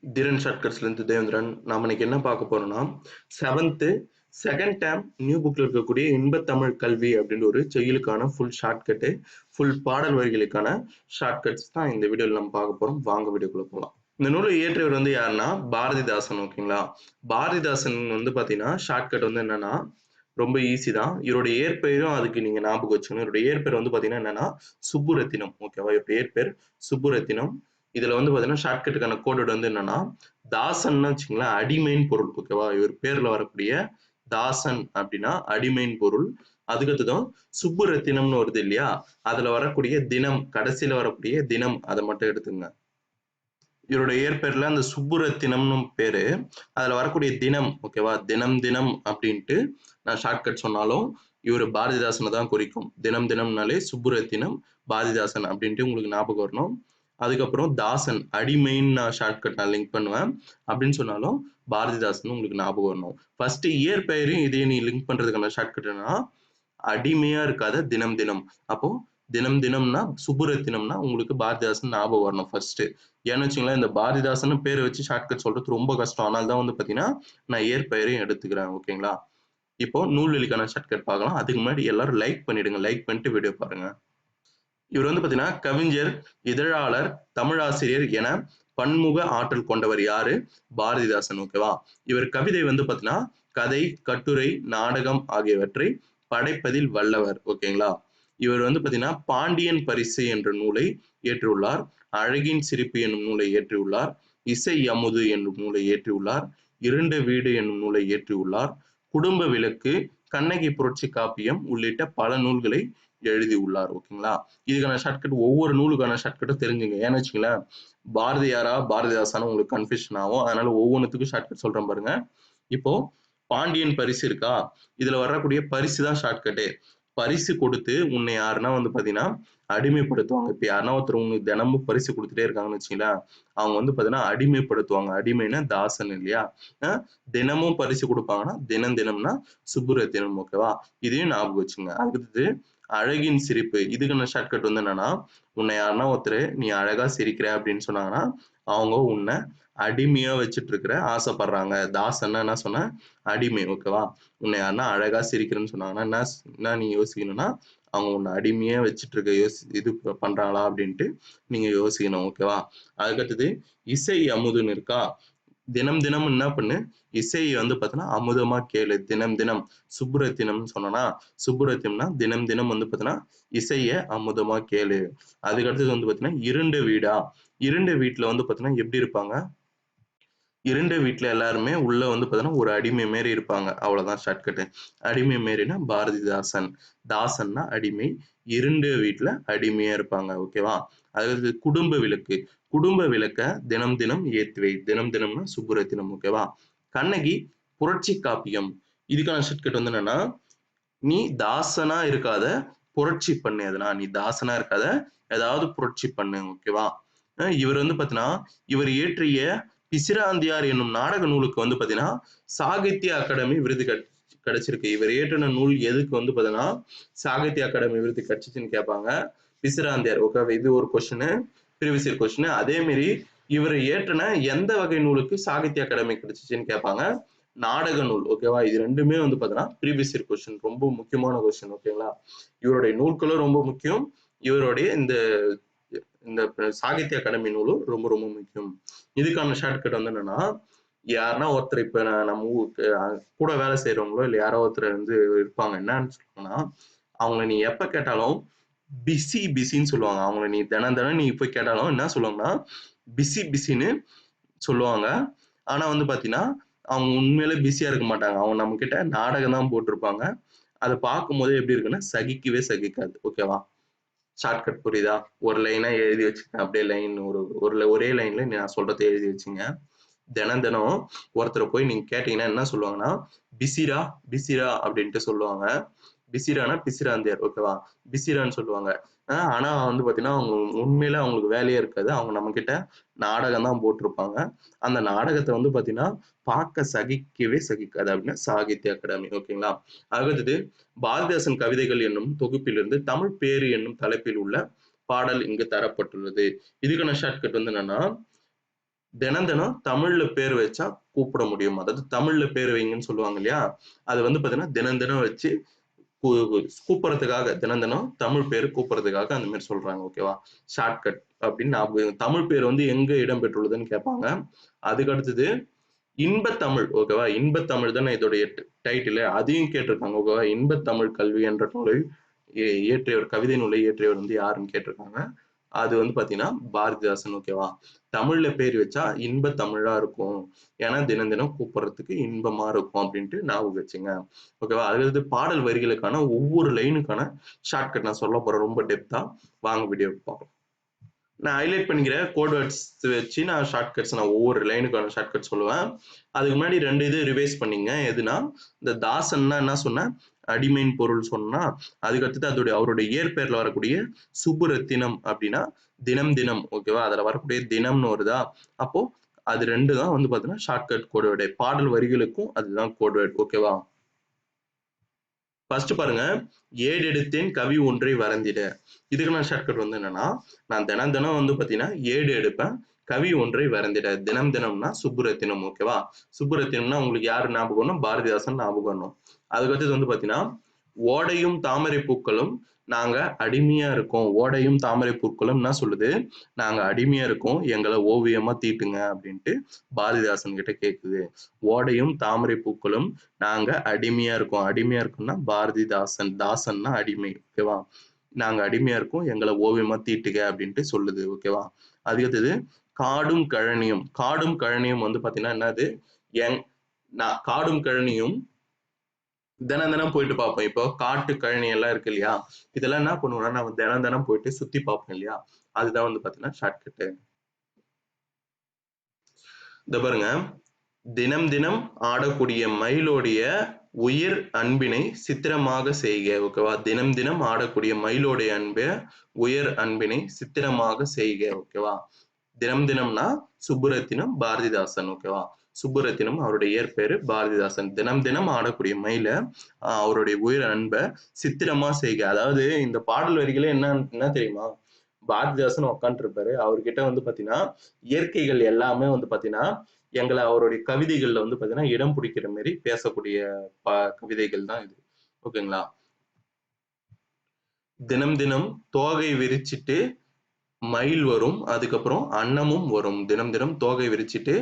திறன் ஷார்ட்கட்ஸ்லேருந்து தேவேந்திரன். நாம இன்னைக்கு என்ன பார்க்க போறோம்னா, 7th செகண்ட் டேர்ம் நியூ புக்ல இருக்கக்கூடிய இன்பத்தமிழ் கல்வி அப்படின்ற ஒரு செய்யுளுக்கான ஃபுல் ஷார்ட்கட்டு, ஃபுல் பாடல் வரிகளுக்கான ஷார்ட்கட்ஸ் தான் இந்த வீடியோல நம்ம பார்க்க போறோம். வாங்க வீடியோக்குள்ள போலாம். இந்த நூலை இயற்றியவர் வந்து யாருன்னா பாரதிதாசன். ஓகேங்களா? பாரதிதாசன் வந்து பாத்தீங்கன்னா ஷார்ட்கட் வந்து என்னன்னா ரொம்ப ஈஸி தான். இவருடைய இயற்பெயரும் அதுக்கு நீங்க ஞாபகம் வச்சுக்கணும். இவருடைய இயற்பெயர் வந்து பாத்தீங்கன்னா என்னன்னா சுப்புரத்தினம். ஓகேவா? இவருடைய இயற்பெயர் சுப்புரத்தினம். இதுல வந்து பாத்தீங்கன்னா ஷார்ட்கட்டுக்கான கோட் வந்து என்னன்னா தாசன்னு வச்சுங்களேன், அடிமைன்னு பொருள். ஓகேவா? இவர் பேர்ல வரக்கூடிய தாசன் அப்படின்னா அடிமைன்னு பொருள். அதுக்கடுத்ததும் சுப்புரத்தினம்னு வருது இல்லையா, அதுல வரக்கூடிய தினம், கடைசியில வரக்கூடிய தினம் அதை மட்டும் எடுத்துங்க. இவருடைய இயற்பெயர்ல அந்த சுப்புரத்தினம்னு பேரு, அதுல வரக்கூடிய தினம். ஓகேவா? தினம் தினம் அப்படின்ட்டு நான் ஷார்ட்கட் சொன்னாலும் இவர் பாரதிதாசனை தான் குறிக்கும். தினம் தினம்னாலே சுப்புரத்தினம் பாரதிதாசன் அப்படின்ட்டு உங்களுக்கு ஞாபகம் வரணும். அதுக்கப்புறம் தாசன், அடிமைன்னு நான் ஷார்ட்கட் நான் லிங்க் பண்ணுவேன் அப்படின்னு சொன்னாலும் பாரதிதாசன் உங்களுக்கு ஞாபகம் வரணும். ஃபர்ஸ்ட் இயற்பெயரையும் இதையும் நீ லிங்க் பண்றதுக்கான ஷார்ட்கட் என்னன்னா அடிமையா இருக்காத தினம் தினம். அப்போ தினம் தினம்னா சுப்புரத்தினம்னா உங்களுக்கு பாரதிதாசன் ஞாபகம் வரணும் ஃபர்ஸ்ட். ஏன்னு வச்சுங்களேன், இந்த பாரதிதாசன் பேரை வச்சு ஷார்ட்கட் சொல்றது ரொம்ப கஷ்டம். அதனால தான் வந்து பாத்தீங்கன்னா நான் இயற்பெயரையும் எடுத்துக்கிறேன். ஓகேங்களா? இப்போ நூல்வெளிக்கான ஷார்ட்கட் பார்க்கலாம். அதுக்கு முன்னாடி எல்லாரும் லைக் பண்ணிடுங்க. லைக் பண்ணிட்டு வீடியோ பாருங்க. இவர் வந்து பாத்தீங்கன்னா கவிஞர், இதழாளர், தமிழாசிரியர் என பன்முக ஆற்றல் கொண்டவர் யாரு? பாரதிதாசன். ஓகேவா? இவர் கவிதை வந்து பாத்தீங்கன்னா கதை, கட்டுரை, நாடகம் ஆகியவற்றை படைப்பதில் வல்லவர். ஓகேங்களா? இவர் வந்து பாத்தீங்கன்னா பாண்டியன் பரிசு என்ற நூலை இயற்றியுள்ளார். அழகின் சிரிப்பு என்னும் நூலை இயற்றியுள்ளார். இசை அமுது என்னும் நூலை இயற்றியுள்ளார். இருண்ட வீடு என்னும் நூலை இயற்றியுள்ளார். குடும்ப விளக்கு, கண்ணகி புரட்சி காப்பியம் உள்ளிட்ட பல நூல்களை எழுதியுள்ளார். ஓகேங்களா? இதுக்கான ஷார்ட்கட் ஒவ்வொரு நூலுக்கான ஷார்ட்கட்டும் தெரிஞ்சுங்க. ஏன்னு வச்சுங்களேன், பாரதியாரா பாரதிதாசான்னு உங்களுக்கு கன்ஃபியூஷன் ஆகும். அதனால ஒவ்வொன்றுத்துக்கும் ஷார்ட்கட் சொல்றேன் பாருங்க. இப்போ பாண்டியன் பரிசு இருக்கா, இதுல வரக்கூடிய பரிசு தான் ஷார்ட்கட்டே. பரிசு கொடுத்து உன்னை யாருன்னா வந்து பாத்தீங்கன்னா அடிமைப்படுத்துவாங்க. இப்ப யாருன்னா ஒருத்தர் உங்களுக்கு தினமும் பரிசு கொடுத்துட்டே இருக்காங்கன்னு வச்சுங்களேன், அவங்க வந்து பாத்தீங்கன்னா அடிமைப்படுத்துவாங்க. அடிமைன்னா தாசன் இல்லையா? தினமும் பரிசு கொடுப்பாங்கன்னா தினம் தினம்னா சுப்புரத்தினம். ஓகேவா? இதையும் ஞாபகம் வச்சுங்க. அடுத்தது அழகின் சிரிப்பு. இதுக்கான ஷார்ட்கட் வந்து என்னன்னா, உன்னை யாருன்னா ஒருத்தர் நீ அழகா சிரிக்கிற அப்படின்னு சொன்னாங்கன்னா அவங்க உன்னை அடிமையா வச்சுட்டு இருக்கிற ஆசைப்படுறாங்க. தாசன்னா என்ன சொன்னேன்? அடிமை. ஓகேவா? உன்னை யாருன்னா அழகா சிரிக்கிறேன்னு சொன்னாங்கன்னா என்ன நீ யோசிக்கணும்னா, அவங்க உன்னை அடிமையா வச்சுட்டு இருக்க இது பண்றாங்களா அப்படின்ட்டு நீங்க யோசிக்கணும். ஓகேவா? அதுக்கடுத்தது இசை அமுதுன்னு இருக்கா, தினம் தினம் என்ன பண்ணு, இசை வந்து பார்த்தீங்கன்னா அமுதமா கேளு. தினம் தினம் சுப்புரத்தினம்னு சொன்னனா, சுப்புரத்தினம்னா தினம் தினம் வந்து பார்த்தீங்கன்னா இசைய அமுதமா கேளு. அதுக்கு அடுத்தது வந்து பார்த்தீங்கன்னா இருண்ட வீடா, இருண்ட வீட்ல வந்து பார்த்தீங்கன்னா எப்படி இருப்பாங்க, இருண்ட வீட்ல எல்லாருமே உள்ள வந்து பார்த்தீங்கன்னா ஒரு அடிமை மாரி இருப்பாங்க. அவ்வளவுதான் ஷார்ட்கட்டு. அடிமை மாரின்னா பாரதிதாசன். தாசன்னா அடிமை. இருண்ட வீட்ல அடிமையா இருப்பாங்க. ஓகேவா? அதாவது குடும்ப விளக்கு. குடும்ப விளக்க தினம் தினம் ஏத்தி வை. தினம் தினம்னா சுப்புரத்தினம். ஓகேவா? கண்ணகி புரட்சி காப்பியம். இதுக்கான ஷார்ட்கட் வந்து என்னன்னா, நீ தாசனா இருக்காத, புரட்சி பண்ணு எதனா. நீ தாசனா இருக்காத, ஏதாவது புரட்சி பண்ணு. ஓகேவா? இவர் வந்து பாத்தீங்கன்னா, இவர் இயற்றிய பிசிராந்தையார் என்னும் நாடக நூலுக்கு வந்து பாத்தீங்கன்னா, சாகித்ய அகாடமி விருது கிடைச்சிருக்கு. இவர் இயற்றின நூல் எதுக்கு வந்து பாத்தீங்கன்னா, சாகித்ய அகாடமி விருது கிடைச்சிச்சுன்னு கேட்பாங்க. பிசிராந்தையார். ஓகே, இது ஒரு கொஸ்டின், ப்ரீவியஸ் இயர் கொஸ்டின். அதே மாதிரி இவர் இயற்றின எந்த வகை நூலுக்கு சாகித்ய அகாடமி கிடைச்சிச்சுன்னு கேட்பாங்க? நாடக நூல். ஓகேவா? இது ரெண்டுமே வந்து பாத்தீங்கன்னா ப்ரீவியஸ் இயர் கொஸ்டின், ரொம்ப முக்கியமான கொஸ்டின். ஓகேங்களா? இவருடைய நூல்களும் ரொம்ப முக்கியம். இவருடைய இந்த இந்த சாகித்ய அகாடமி நூலும் ரொம்ப ரொம்ப முக்கியம். இதுக்கான ஷார்ட்கட் வந்து என்னன்னா, யாருன்னா ஒருத்தர் இப்ப நம்ம ஊருக்கு கூட வேலை செய்யறவங்களோ இல்ல யாரோ ஒருத்தர் வந்து இருப்பாங்க. என்னன்னு சொல்லுவாங்கன்னா, அவங்கள நீ எப்ப கேட்டாலும் பிஸி பிஸின்னு சொல்லுவாங்க. அவங்கள நீ தினம் தினம் நீ போய் கேட்டாலும் என்ன சொல்லுவாங்கன்னா பிஸி பிஸின்னு சொல்லுவாங்க. ஆனா வந்து பாத்தீங்கன்னா அவங்க உண்மையிலே பிஸியா இருக்க மாட்டாங்க. அவங்க நம்ம கிட்ட நாடகம் தான் போட்டிருப்பாங்க. அதை பார்க்கும்போது எப்படி இருக்குன்னா சகிக்கவே சகிக்காது. ஓகேவா? ஷார்ட்கட் புரியுதா? ஒரு லைனா எழுதி வச்சுக்கேன். அப்படியே லைன் ஒரே லைன்ல நான் சொல்றதை எழுதி வச்சுங்க. தினம் தினம் ஒருத்தரை போய் நீங்க கேட்டீங்கன்னா என்ன சொல்லுவாங்கன்னா, பிசிரா பிசிரா அப்படின்ட்டு சொல்லுவாங்க. பிசிரானா பிசிராந்தையார். ஓகேவா? பிசிரான்னு சொல்லுவாங்க. ஆனா வந்து பாத்தீங்கன்னா அவங்க உண்மையில அவங்களுக்கு வேலையே இருக்காது. அவங்க நம்ம கிட்ட நாடகம் தான் போட்டிருப்பாங்க. அந்த நாடகத்தை வந்து பாத்தீங்கன்னா பார்க்க சகிக்கவே சகிக்காது. அப்படின்னா சாகித்ய அகாடமி. ஓகேங்களா? அடுத்தது பாரதிதாசன் கவிதைகள் என்னும் தொகுப்பிலிருந்து தமிழ் பேறு என்னும் தலைப்பில் உள்ள பாடல் இங்கு தரப்பட்டுள்ளது. இதுக்கான ஷார்ட்கட் வந்து என்னன்னா, தினம் தினம் தமிழ்ல பேர் வச்சா கூப்பிட முடியும். அதாவது தமிழ்ல பேர் வைங்கன்னு சொல்லுவாங்க இல்லையா? அது வந்து பார்த்தீங்கன்னா, தினம் தினம் வச்சு கூப்பிடுறதுக்காக தினம் தினம் தமிழ் பேர் கூப்பிடுறதுக்காக அந்த மாதிரி சொல்றாங்க. ஓகேவா? ஷார்ட்கட் அப்படின்னு ஞாபகம். தமிழ் பேர் வந்து எங்க இடம் பெற்றுள்ளதுன்னு கேட்பாங்க. அதுக்கு அடுத்தது இன்பத்தமிழ். ஓகேவா? இன்பத்தமிழ் தானே இதோடைய டைட்டில். அதையும் கேட்டிருக்காங்க. ஓகேவா? இன்பத்தமிழ் கல்வி என்ற நூலை இயற்றியவர், கவிதை நூலை இயற்றியவர் வந்து யாருன்னு கேட்டிருக்காங்க. அது வந்து பாத்தீங்கன்னா பாரதிதாசன். ஓகேவா? தமிழ்ல பேர் வச்சா இன்ப தமிழா இருக்கும். ஏன்னா தினம் தினம் கூப்பிடுறதுக்கு இன்பமா இருக்கும் அப்படின்ட்டு ஞாபகம் வச்சுங்க. ஓகேவா? அடுத்தது பாடல் வரிகளுக்கான ஒவ்வொரு லைனுக்கான ஷார்ட்கட் நான் சொல்ல போறேன் ரொம்ப டெப்தா. வாங்க வீடியோ பார்ப்போம். நான் ஹைலைட் பண்ணிக்கிற கோட் வேர்ட்ஸ் வச்சு நான் ஷார்ட்கட்ஸ் நான் ஒவ்வொரு லைனுக்கான ஷார்ட்கட் சொல்லுவேன். அதுக்கு முன்னாடி 2 இது ரிவைஸ் பண்ணிங்க. எதுனா இந்த தாசன்னா என்ன சொன்னேன்? அடிமையின் பொருள் சொன்னா, அதுக்கு அடுத்தது அவருடைய இயற்பெயர்ல வரக்கூடிய சுப்புரத்தினம் அப்படின்னா தினம் தினம். ஓகேவா? அதுல வரக்கூடிய தினம்னு வருதா? அப்போ அது 2 தான் வந்து பாத்தீங்கன்னா ஷார்ட்கட் கோட் வேர்டு. பாடல் வரிகளுக்கும் அதுதான் கோட் வேர்ட். ஓகேவா? ஃபர்ஸ்ட் பாருங்க, ஏடெடுத்தேன் கவி ஒன்றை வரைந்திட. இதுக்கான ஷார்ட்கட் வந்து என்னன்னா, நான் தினம் தினம் வந்து பாத்தீங்கன்னா ஏடு எடுப்பேன், கவி ஒன்றை வரைந்திட. தினம் தினம்னா சுப்புரத்தினம். ஓகேவா? சுப்புரத்தினம்னா உங்களுக்கு யாரு ஞாபகம் வரணும்? பாரதிதாசன் ஞாபகம் வரணும். அதுக்கடுத்தது வந்து பாத்தீங்கன்னா, ஓடையும் தாமரை பூக்களும் நாங்க அடிமையா இருக்கோம். ஓடையும் தாமரை பூக்களும் என்ன சொல்லுது? நாங்க அடிமையா இருக்கோம். எங்களை ஓவியமா தீட்டுங்க அப்படின்ட்டு பாரதிதாசன் கிட்ட கேக்குது. ஓடையும் தாமரை பூக்களும் நாங்க அடிமையா இருக்கோம். அடிமையா இருக்கோம்னா பாரதிதாசன். தாசன்னா அடிமை. ஓகேவா? நாங்க அடிமையா இருக்கோம். எங்களை ஓவியமா தீட்டுக அப்படின்ட்டு சொல்லுது. ஓகேவா? அதுக்கடுத்தது காடும் கழனியும். காடும் கழனியும் வந்து பாத்தீங்கன்னா என்னது? எங் காடும் கழனியும் தினம் தினம் போயிட்டு பார்ப்போம். இப்போ காட்டு கழனி எல்லாம் இருக்கு இல்லையா? இதெல்லாம் என்ன பண்ணுவோம்னா, நம்ம தினம் தினம் போயிட்டு சுத்தி பார்ப்போம் இல்லையா? அதுதான் வந்து பாத்தீங்கன்னா ஷார்ட்கட்டு. இத பாருங்க. தினம் தினம் ஆடக்கூடிய மயிலோடைய உயிர் அன்பினை சித்திரமாக செய்க. ஓகேவா? தினம் தினம் ஆடக்கூடிய மயிலோடைய உயர் அன்பினை சித்திரமாக செய்க. ஓகேவா? தினம் தினம்னா சுப்புரத்தினம் பாரதிதாசன். ஓகேவா? சுப்புரத்தினம் அவருடைய இயற்பெயரு பாரதிதாசன். தினம் தினம் ஆடக்கூடிய மயில அவருடைய உயிர் அன்பை சித்திரமா செய்க. அதாவது இந்த பாடல் வரிகளே என்ன தெரியுமா? பாரதிதாசன் உட்காந்துட்டு இருப்பாரு. அவர்கிட்ட வந்து பாத்தீங்கன்னா இயற்கைகள் எல்லாமே வந்து பாத்தீங்கன்னா எங்களை அவருடைய கவிதைகள்ல வந்து பாத்தீங்கன்னா இடம் பிடிக்கிற மாதிரி பேசக்கூடிய கவிதைகள் தான் இது. ஓகேங்களா? தினம் தினம் தோகை விரிச்சிட்டு மயில் வரும். அதுக்கப்புறம் அன்னமும் வரும். தினம் தினம் தோகை விரிச்சிட்டு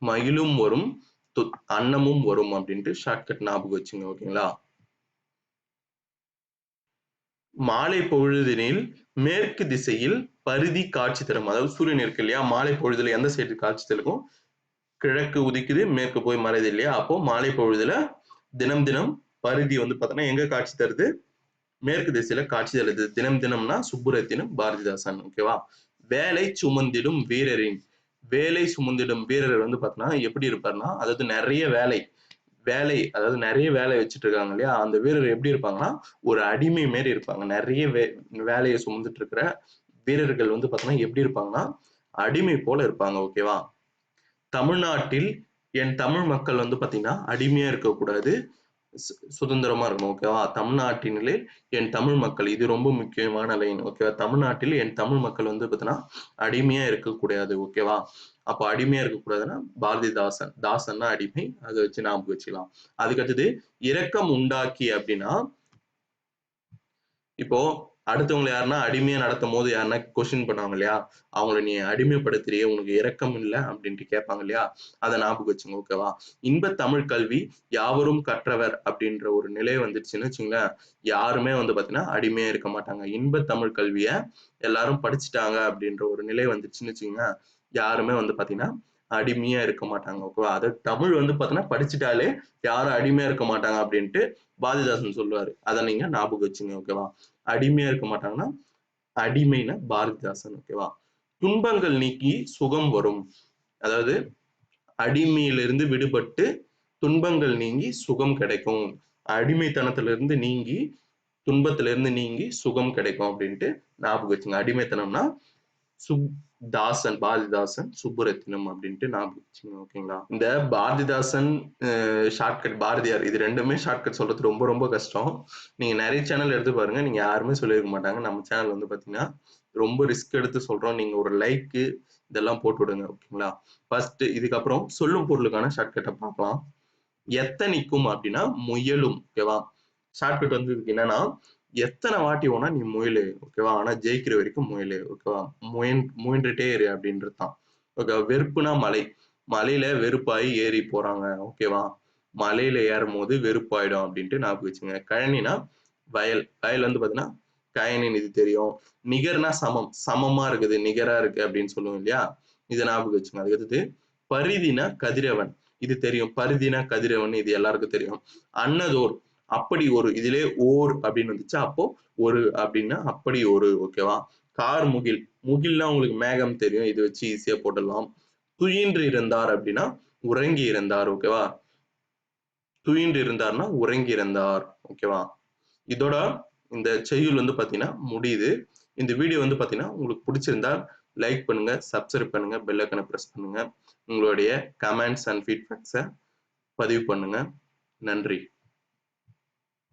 மயிலும் வரும், அன்னமும் வரும் அப்படின்ட்டு ஷார்ட்கட் ஞாபகம் வச்சுங்க. ஓகேங்களா? மாலை பொழுதினில் மேற்கு திசையில் பரிதி காட்சி தரும். அதாவது சூரியன் இருக்கு இல்லையா? மாலை பொழுதுல எந்த சைடு காட்சி தரும்? கிழக்கு உதிக்குது, மேற்கு போய் மறையுது இல்லையா? அப்போ மாலை பொழுதுல தினம் தினம் பரிதி வந்து பார்த்தோன்னா எங்க காட்சி தருது? மேற்கு திசையில காட்சி தருது. தினம் தினம்னா சுப்புரத்தினம் பாரதிதாசன். ஓகேவா? வேலை சுமந்திடும் வீரரின். வேலை சுமந்திடும் வீரர் வந்து பார்த்தோன்னா எப்படி இருப்பாருன்னா, அதாவது நிறைய அதாவது நிறைய வேலை வச்சுட்டு இருக்காங்க இல்லையா? அந்த வீரர் எப்படி இருப்பாங்கன்னா, ஒரு அடிமை மாரி இருப்பாங்க. நிறைய வேலையை சுமந்துட்டு இருக்கிற வீரர்கள் வந்து பார்த்தோன்னா எப்படி இருப்பாங்கன்னா, அடிமை போல இருப்பாங்க. ஓகேவா? தமிழ்நாட்டில் என் தமிழ் மக்கள் வந்து பாத்தீங்கன்னா அடிமையா இருக்கக்கூடாது, சுதந்திரமா இருக்கணும். ஓகேவா? தமிழ்நாட்டினிலே என் தமிழ் மக்கள், இது ரொம்ப முக்கியமான லைன். ஓகேவா? தமிழ்நாட்டில் என் தமிழ் மக்கள் வந்து பாத்தீங்கன்னா அடிமையா இருக்கக்கூடாது. ஓகேவா? அப்ப அடிமையா இருக்கக்கூடாதுன்னா பாரதிதாசன். தாசன்னா அடிமை. அதை வச்சு ஞாபகம் வச்சுக்கலாம். அதுக்கு அடுத்தது இரக்கம் உண்டாக்கி அப்படின்னா, இப்போ அடுத்தவங்களை யாருன்னா அடிமையா நடத்தும் போது யாருன்னா கொஸ்டின் பண்ணுவாங்க இல்லையா? அவங்கள நீ அடிமைப்படுத்துறியே, உனக்கு இரக்கம் இல்ல அப்படின்ட்டு கேட்பாங்க இல்லையா? அதை ஞாபகம் வச்சுங்க. ஓகேவா? இன்பத் தமிழ் கல்வி யாவரும் கற்றவர் அப்படின்ற ஒரு நிலை வந்துருச்சுன்னு வச்சுங்களேன், யாருமே வந்து பாத்தீங்கன்னா அடிமையா இருக்க மாட்டாங்க. இன்பத் தமிழ் கல்விய எல்லாரும் படிச்சுட்டாங்க அப்படின்ற ஒரு நிலை வந்துருச்சுன்னு வச்சுங்க, யாருமே வந்து பாத்தீங்கன்னா அடிமையா இருக்க மாட்டாங்க. ஓகேவா? அதாவது தமிழ் வந்து பாத்தீங்கன்னா படிச்சுட்டாலே யாரும் அடிமையா இருக்க மாட்டாங்க அப்படின்ட்டு பாரதிதாசன் சொல்லுவாரு. அதை நீங்க ஞாபகம் வச்சுங்க. ஓகேவா? அடிமையா இருக்க மாட்டாங்கன்னா அடிமைனா பாரதிதாசன். ஓகேவா? துன்பங்கள் நீக்கி சுகம் வரும். அதாவது அடிமையிலிருந்து விடுபட்டு துன்பங்கள் நீங்கி சுகம் கிடைக்கும். அடிமைத்தனத்திலிருந்து நீங்கி துன்பத்திலிருந்து நீங்கி சுகம் கிடைக்கும் அப்படின்ட்டு ஞாபகம் வச்சுங்க. அடிமைத்தனம்னா தாசன், பாரதிதாசன், சுப்புரத்தினம் அப்படின்ட்டு ஞாபகம் வச்சுங்க. ஓகேங்களா? இந்த பாரதிதாசன் ஷார்ட்கட், பாரதியார், இது ரெண்டுமே ஷார்ட்கட் சொல்றது ரொம்ப ரொம்ப கஷ்டம். நீங்க நிறைய சேனல் எடுத்து பாருங்க, நீங்க யாருமே சொல்லியிருக்க மாட்டாங்க. நம்ம சேனல் வந்து பாத்தீங்கன்னா ரொம்ப ரிஸ்க் எடுத்து சொல்றோம். நீங்க ஒரு லைக்கு இதெல்லாம் போட்டு விடுங்க. ஓகேங்களா? ஃபர்ஸ்ட் இதுக்கப்புறம் சொல்லும் பொருளுக்கான ஷார்ட்கட்டை பார்க்கலாம். எத்தனிக்கும் அப்படின்னா முயலும். ஓகேவா? ஷார்ட்கட் வந்து இதுக்கு என்னன்னா எத்தனை வாட்டி வேணா நீ முயலு. ஓகேவா? ஆனா ஜெயிக்கிற வரைக்கும் முயலு. ஓகேவா? முயன்றுட்டே இரு அப்படின்றது தான். ஓகே. வெறுப்புனா மலை. மலையில வெறுப்பாயி ஏறி போறாங்க. ஓகேவா? மலையில ஏறும்போது வெறுப்பாயிடும் அப்படின்ட்டு ஞாபகம் வச்சுங்க. கழனினா வயல். வயல் வந்து பாத்தீங்கன்னா கயனின்னு இது தெரியும். நிகர்னா சமம். சமமா இருக்குது, நிகரா இருக்கு அப்படின்னு சொல்லுவோம் இல்லையா? இதை ஞாபகம் வச்சுங்க. அதுக்கு அடுத்தது பரிதினா கதிரவன். இது தெரியும். பரிதினா கதிரவன் இது எல்லாருக்கும் தெரியும். அன்னதோர் அப்படி ஒரு இதிலே ஓர் அப்படின்னு வந்துச்சு. அப்போ ஒரு அப்படின்னா அப்படி ஒரு. ஓகேவா? கார் முகில். முகில்னா உங்களுக்கு மேகம் தெரியும். இது வச்சு ஈஸியா போட்டுடலாம். துயின்று இருந்தார் அப்படின்னா உறங்கி இருந்தார். ஓகேவா? துயின்று இருந்தார்னா உறங்கி இருந்தார். ஓகேவா? இதோட இந்த செய்யுள் வந்து பாத்தீங்கன்னா முடியுது. இந்த வீடியோ வந்து பாத்தீங்கன்னா உங்களுக்கு பிடிச்சிருந்தா லைக் பண்ணுங்க, சப்ஸ்கிரைப் பண்ணுங்க, பெல் ஐகானை பிரஸ் பண்ணுங்க. உங்களுடைய கமெண்ட்ஸ் அண்ட் ஃபீட்பேக்ஸை பதிவு பண்ணுங்க. நன்றி.